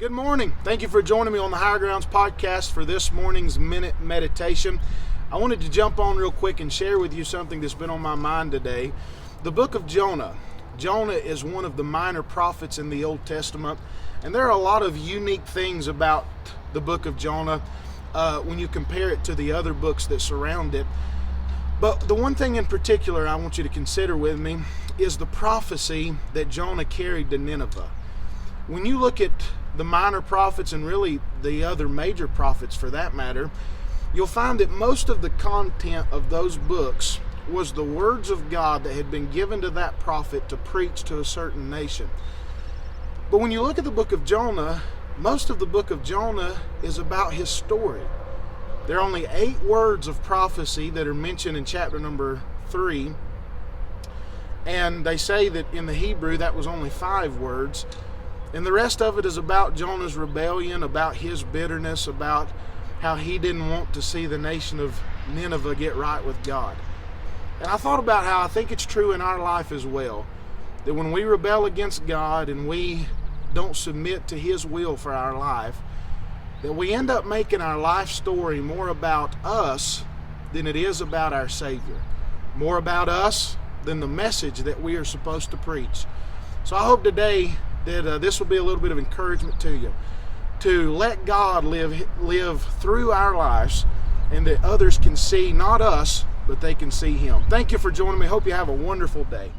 Good morning. Thank you for joining me on the Higher Grounds podcast for this morning's minute meditation. I wanted to jump on real quick and share with you something that's been on my mind today. The book of Jonah. Jonah is one of the minor prophets in the Old Testament, and there are a lot of unique things about the book of Jonah when you compare it to the other books that surround it. But the one thing in particular I want you to consider with me is the prophecy that Jonah carried to Nineveh. When you look at the minor prophets and really the other major prophets for that matter, you'll find that most of the content of those books was the words of God that had been given to that prophet to preach to a certain nation. But when you look at the book of Jonah, most of the book of Jonah is about his story. There are only 8 words of prophecy that are mentioned in chapter number 3. And they say that in the Hebrew that was only 5 words. And the rest of it is about Jonah's rebellion, about his bitterness, about how he didn't want to see the nation of Nineveh get right with God. And I thought about how I think it's true in our life as well, that when we rebel against God and we don't submit to His will for our life, that we end up making our life story more about us than it is about our Savior. More about us than the message that we are supposed to preach. So I hope today that this will be a little bit of encouragement to you, to let God live through our lives, and that others can see not us, but they can see Him. Thank you for joining me. Hope you have a wonderful day.